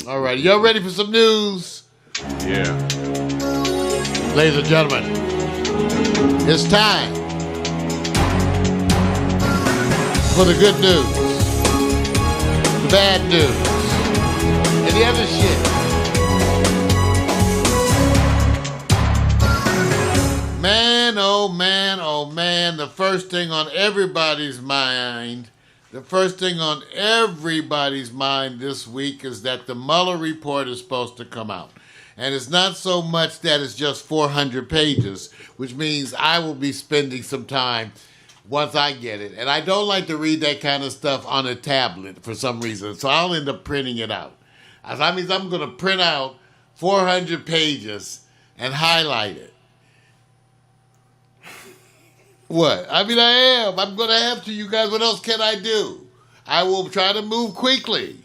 All right, y'all ready for some news? Yeah. Ladies and gentlemen, it's time for the good news, the bad news, and the other shit. Man, oh man, oh man, the first thing on everybody's mind this week is that the Mueller report is supposed to come out. And it's not so much that it's just 400 pages, which means I will be spending some time once I get it. And I don't like to read that kind of stuff on a tablet for some reason, so I'll end up printing it out. That means I'm going to print out 400 pages and highlight it. What? I mean, I am. I'm going to have to, you guys. What else can I do? I will try to move quickly.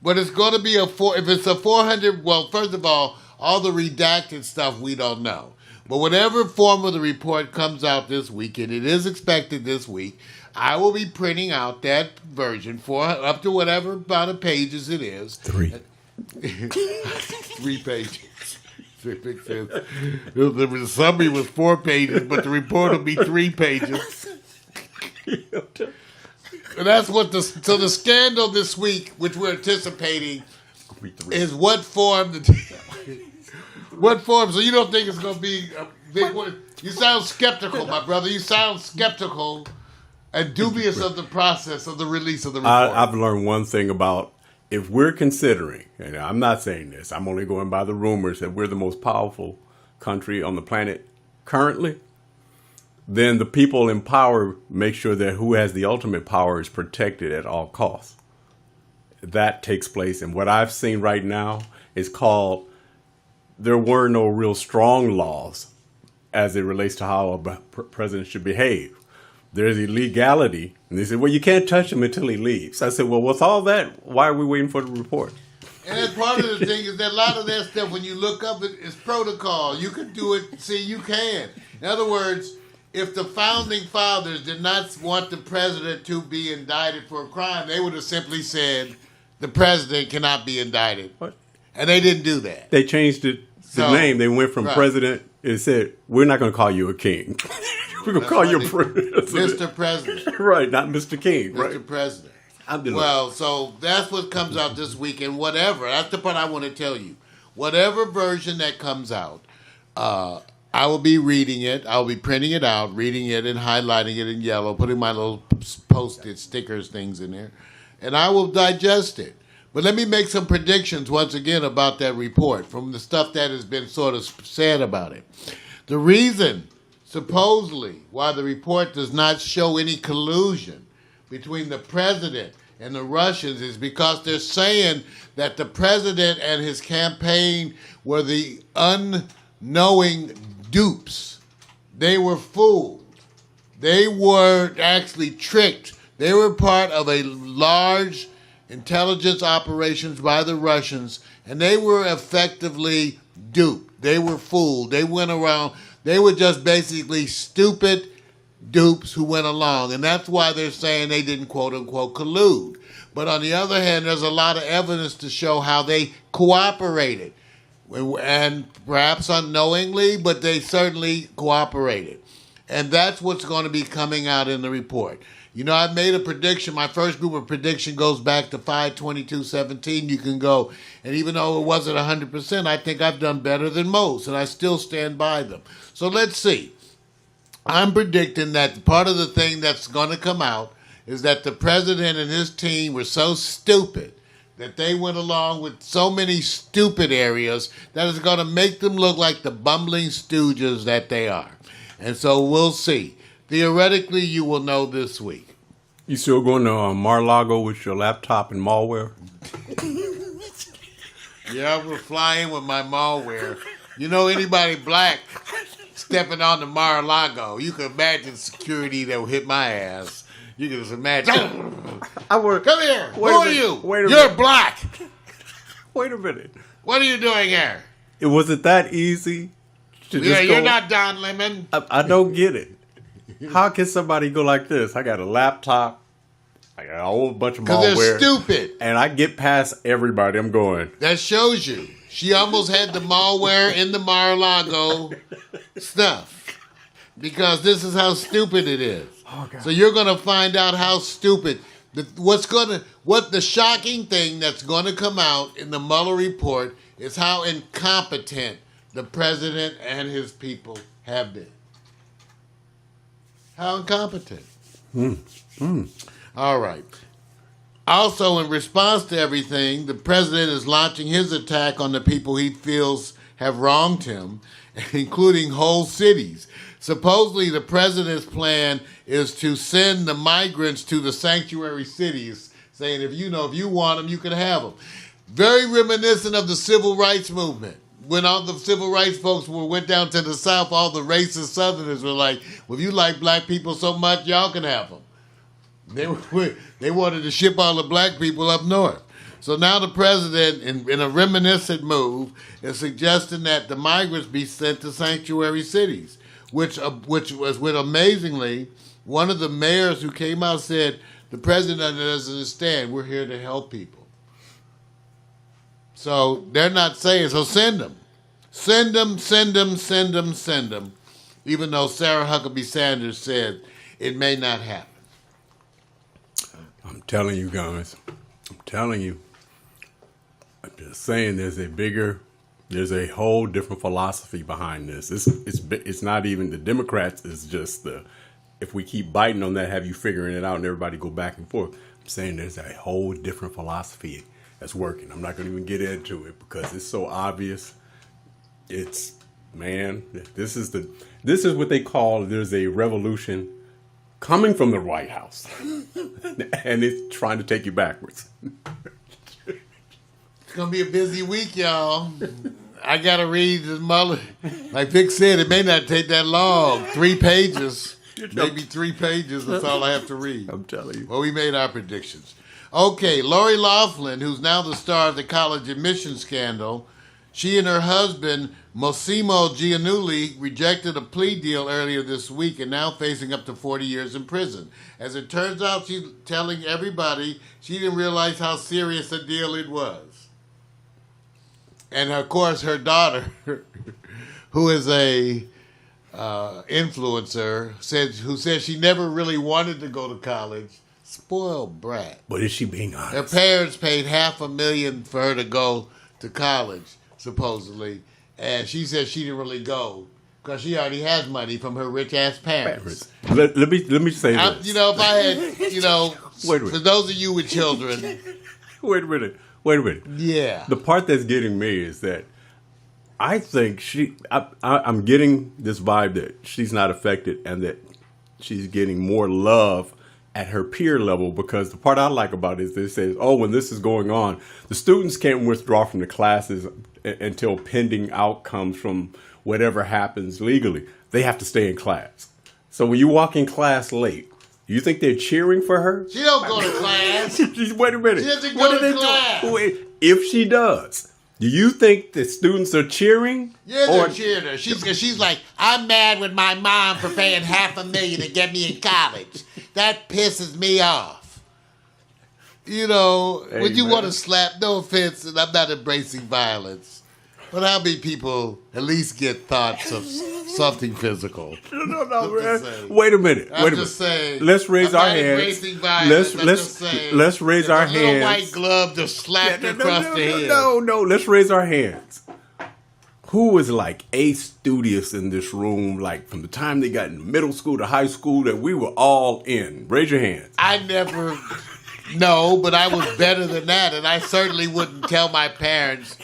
But it's going to be if it's a 400, well, first of all the redacted stuff we don't know. But whatever form of the report comes out this week, and it is expected this week, I will be printing out that version for up to whatever amount of pages it is. 3. 3 pages. The summary was 4 pages, but the report will be 3 pages. And that's what the scandal this week, which we're anticipating, is what form. What form? So you don't think it's going to be a big one? You sound skeptical, my brother. You sound skeptical and dubious of the process of the release of the report. I've learned one thing about. If we're considering, and I'm not saying this, I'm only going by the rumors that we're the most powerful country on the planet currently, then the people in power make sure that who has the ultimate power is protected at all costs. That takes place. And what I've seen right now is called, there were no real strong laws as it relates to how a president should behave. There's illegality. And they said, well, you can't touch him until he leaves. I said, well, with all that, why are we waiting for the report? And that's part of the thing is that a lot of that stuff, when you look up, it's protocol. You can do it. See, you can. In other words, if the founding fathers did not want the president to be indicted for a crime, they would have simply said the president cannot be indicted. What? And they didn't do that. They changed the name. They went from president and said, we're not going to call you a king. We're going to call you president. Mr. President. Right, not Mr. King. Mr. Right. President. Well, so that's what comes out this week, and whatever. That's the part I want to tell you. Whatever version that comes out, I will be reading it. I'll be printing it out, reading it, and highlighting it in yellow, putting my little Post-it stickers things in there, and I will digest it. But let me make some predictions once again about that report from the stuff that has been sort of said about it. The reason, supposedly, why the report does not show any collusion between the president and the Russians is because they're saying that the president and his campaign were the unknowing dupes. They were fooled. They were actually tricked. They were part of a large intelligence operations by the Russians, and they were effectively duped. They were fooled. They went around. They were just basically stupid dupes who went along, and that's why they're saying they didn't quote-unquote collude. But on the other hand, there's a lot of evidence to show how they cooperated, and perhaps unknowingly, but they certainly cooperated. And that's what's going to be coming out in the report. You know, I've made a prediction. My first group of prediction goes back to 5/22/17. You can go, and even though it wasn't 100%, I think I've done better than most, and I still stand by them. So let's see. I'm predicting that part of the thing that's going to come out is that the president and his team were so stupid that they went along with so many stupid areas that is going to make them look like the bumbling stooges that they are. And so we'll see. Theoretically, you will know this week. You still going to Mar-a-Lago with your laptop and malware? Yeah, we're flying with my malware. You know, anybody black stepping on the Mar-a-Lago, you can imagine security that will hit my ass. You can just imagine. Come here. Who are you? You're black. Wait a minute. What are you doing here? Was it that easy? You're not Don Lemon. I don't get it. How can somebody go like this? I got a laptop. I got a whole bunch of Because malware. they're stupid. And I get past everybody. I'm going. That shows you. She almost had the malware in the Mar-a-Lago stuff. Because this is how stupid it is. Oh, God. So you're going to find out how stupid. What the shocking thing that's going to come out in the Mueller report is how incompetent the president and his people have been. How incompetent. All right. Also, in response to everything, the president is launching his attack on the people he feels have wronged him, including whole cities. Supposedly, the president's plan is to send the migrants to the sanctuary cities, saying, if you want them, you can have them. Very reminiscent of the civil rights movement. When all the civil rights folks went down to the South, all the racist Southerners were like, well, if you like black people so much, y'all can have them. They wanted to ship all the black people up north. So now the president, in a reminiscent move, is suggesting that the migrants be sent to sanctuary cities, which amazingly, one of the mayors who came out said, the president doesn't understand, we're here to help people. So they're not saying, so send them. Send them, send them, send them, send them, even though Sarah Huckabee Sanders said it may not happen. I'm telling you guys. I'm telling you. I'm just saying there's a whole different philosophy behind this. It's not even the Democrats. It's just if we keep biting on that, have you figuring it out and everybody go back and forth. I'm saying there's a whole different philosophy that's working. I'm not going to even get into it because it's so obvious. This is what they call, there's a revolution coming from the White House. And it's trying to take you backwards. It's going to be a busy week, y'all. I got to read the Mueller. Like Vic said, it may not take that long. 3 pages. Maybe 3 pages. That's all I have to read. I'm telling you. Well, we made our predictions. Okay, Lori Loughlin, who's now the star of the college admission scandal, she and her husband, Massimo Giannulli, rejected a plea deal earlier this week and now facing up to 40 years in prison. As it turns out, she's telling everybody she didn't realize how serious a deal it was. And, of course, her daughter, who is a influencer, who said she never really wanted to go to college. Spoiled brat. But is she being honest? Her parents paid $500,000 for her to go to college, supposedly. And she said she didn't really go because she already has money from her rich-ass parents. Let me say this. If I had, Wait a minute. for those of you with children. Wait a minute. Yeah. The part that's getting me is that I think I'm getting this vibe that she's not affected and that she's getting more love at her peer level, because the part I like about it is it says, when this is going on, the students can't withdraw from the classes until pending outcomes from whatever happens legally. They have to stay in class. So when you walk in class late, you think they're cheering for her? She don't go to class. Wait a minute. She doesn't go to class. If she does, do you think the students are cheering? Yeah, they're cheering her. She's like, I'm mad with my mom for paying $500,000 to get me in college. That pisses me off. When you want to slap, no offense, and I'm not embracing violence, but how many people at least get thoughts of something physical? No, man. Wait a minute. I'm just saying. Let's raise our hands. Let's raise our hands. A little white glove just slapped across the head. No. Let's raise our hands. Who was like a studious in this room, like from the time they got in middle school to high school, that we were all in? Raise your hands. I never. No, but I was better than that, and I certainly wouldn't tell my parents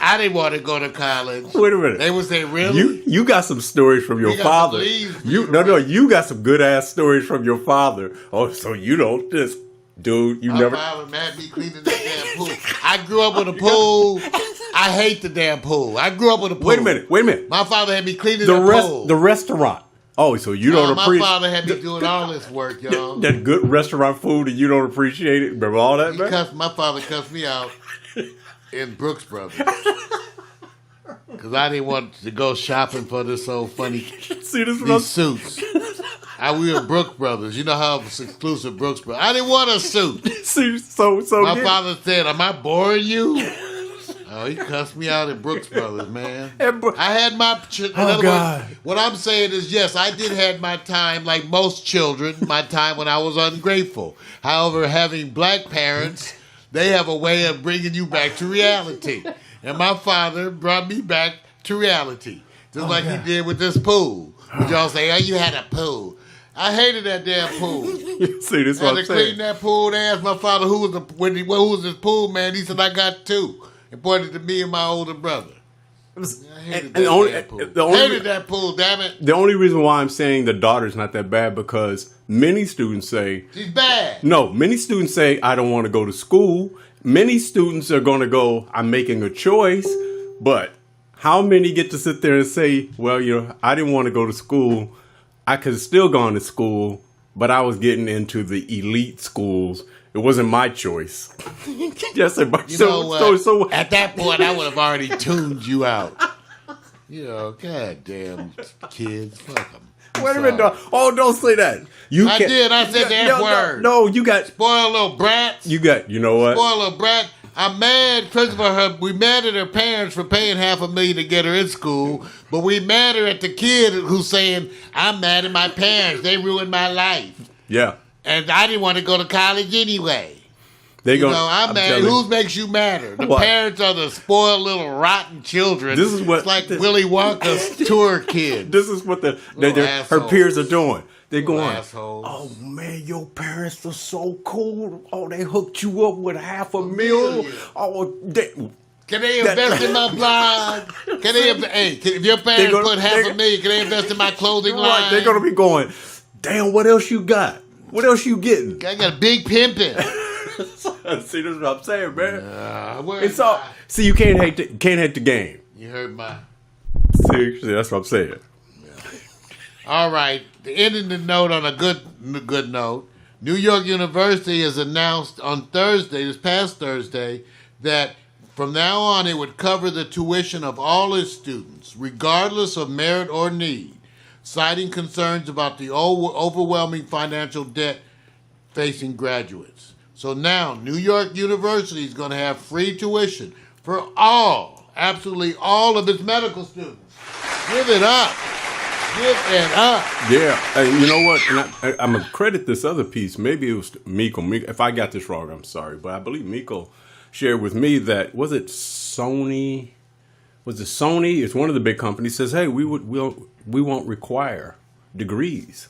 I didn't want to go to college. Wait a minute. They would say, really? You got some stories from your father. You got some good ass stories from your father. Oh, so you don't just, dude, My father mad me cleaning that damn pool. I grew up with a pool. I hate the damn pool. I grew up with a pool. Wait a minute. My father had me cleaning the pool. The restaurant. Oh, so you don't appreciate... My father had me doing all this work, y'all. That good restaurant food and you don't appreciate it? Remember all that, man? My father cussed me out in Brooks Brothers. Because I didn't want to go shopping for this old funny... See, these suits. We were Brooks Brothers. You know how exclusive Brooks Brothers. I didn't want a suit. so My father said, "Am I boring you?" Oh, he cussed me out at Brooks Brothers, man. I had my... God. What I'm saying is, yes, I did have my time, like most children, my time when I was ungrateful. However, having black parents, they have a way of bringing you back to reality. And my father brought me back to reality. Just like he did with this pool. Would y'all say, oh, you had a pool. I hated that damn pool. See, this is what I'm saying. I had to clean that pool. They asked my father who was this pool man. He said, I got two. And pointed to me and my older brother. I hated that pool, damn it. The only reason why I'm saying the daughter's not that bad because many students say... She's bad. No, many students say, I don't want to go to school. Many students are going to go, I'm making a choice. But how many get to sit there and say, well, I didn't want to go to school. I could have still gone to school, but I was getting into the elite schools. It wasn't my choice. Yes, at that point, I would have already tuned you out. Goddamn kids, fuck them. Wait a minute, dog. Oh, don't say that. I did. I said the F word. No, you got spoiled little brats. You know what? Spoiled little brat. I'm mad, Christopher. We mad at her parents for paying $500,000 to get her in school, but we mad at the kid who's saying, "I'm mad at my parents. They ruined my life." Yeah. And I didn't want to go to college anyway. I'm mad. Who makes you madder? The parents are the spoiled little rotten children. This is what it's like Willy Wonka's tour kid. This is what her peers are doing. They're going, assholes. Oh man, your parents are so cool. Oh, they hooked you up with $500,000. Oh, can they invest in my blog? If your parents put $500,000, can they invest in my clothing line? Right, they're gonna be going, damn, what else you got? What else you getting? I got a big pimpin'. See, this is what I'm saying, man. See, you can't hate the game. You heard my... See, that's what I'm saying. Yeah. All right. Ending the note on a good note, New York University has announced on this past Thursday, that from now on it would cover the tuition of all its students, regardless of merit or need, citing concerns about the overwhelming financial debt facing graduates. So now, New York University is going to have free tuition for absolutely all of its medical students. Give it up. Give it up. Yeah. And you know what? And I'm going to credit this other piece. Maybe it was Miko. If I got this wrong, I'm sorry. But I believe Miko shared with me that, was it Sony? It's one of the big companies says, hey, we won't require degrees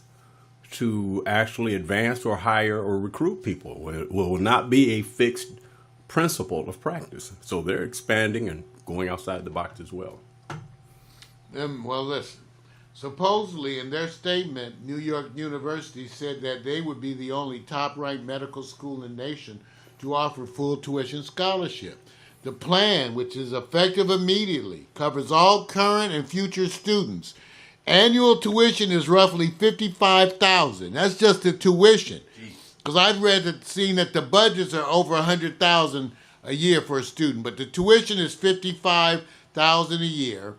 to actually advance or hire or recruit people. It will not be a fixed principle of practice. So they're expanding and going outside the box as well. Well, listen. Supposedly, in their statement, New York University said that they would be the only top-ranked medical school in the nation to offer full tuition scholarship. The plan, which is effective immediately, covers all current and future students. Annual tuition is roughly $55,000. That's just the tuition. Because I've seen that the budgets are over $100,000 a year for a student, but the tuition is $55,000 a year.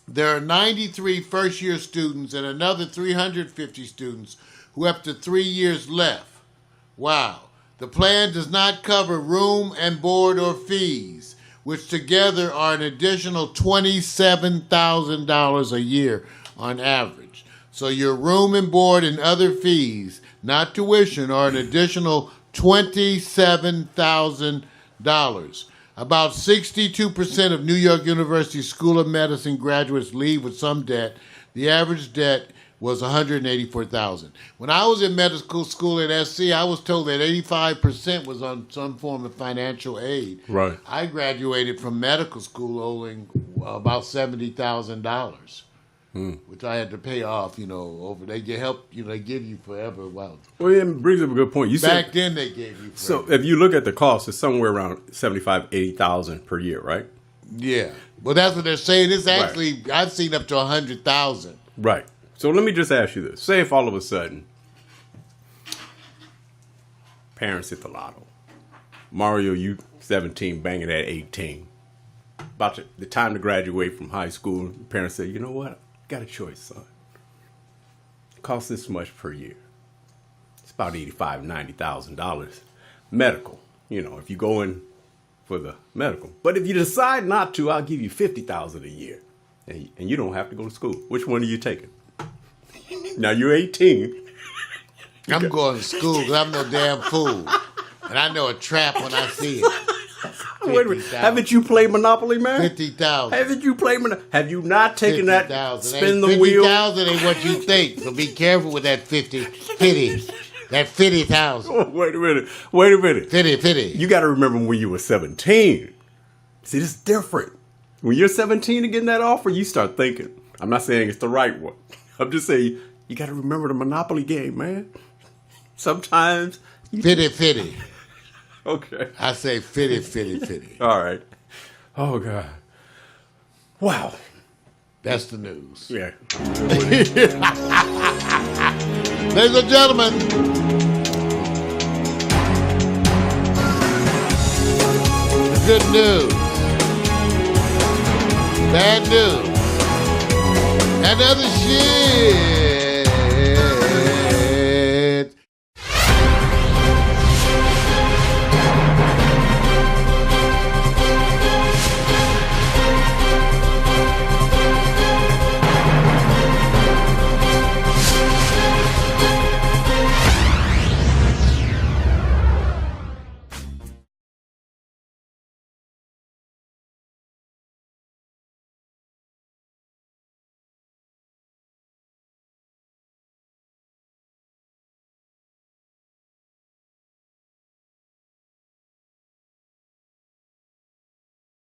There are 93 first-year students and another 350 students who have up to 3 years left. Wow. The plan does not cover room and board or fees, which together are an additional $27,000 a year on average. So your room and board and other fees, not tuition, are an additional $27,000. About 62% of New York University School of Medicine graduates leave with some debt. The average debt was $184,000. When I was in medical school at SC, I was told that 85% was on some form of financial aid. Right. I graduated from medical school owing about $70,000, which I had to pay off. Over they help. They give you forever. Wow. Well, it brings up a good point. Back then they gave you forever. So if you look at the cost, it's somewhere around $75,000-$80,000 per year, right? Yeah. Well, that's what they're saying. It's actually I've seen up to $100,000. Right. So let me just ask you this. Say if all of a sudden parents hit the lotto. Mario, you 17, banging at 18. About the time to graduate from high school, parents say, you know what? Got a choice, son. costs this much per year. It's about $85,000, $90,000. Medical, if you go in for the medical. But if you decide not to, I'll give you $50,000 a year, and you don't have to go to school. Which one are you taking? Now you're 18. I'm going to school because I'm no damn fool, and I know a trap when I see it. Wait a minute. Haven't you played Monopoly, man? 50,000. Haven't you played Monopoly? Have you not taken 50, that spin the wheel? 50,000 ain't what you think. So be careful with that 50. That 50,000. Oh, wait a minute. 50. You got to remember when you were 17. See, this is different. When you're 17 and getting that offer, you start thinking. I'm not saying it's the right one. I'm just saying you got to remember the Monopoly game, man. Sometimes. 50. Okay. I say 50. All right. Oh, God. Wow. That's the news. Yeah. Ladies and gentlemen, the good news, bad news, and other shit.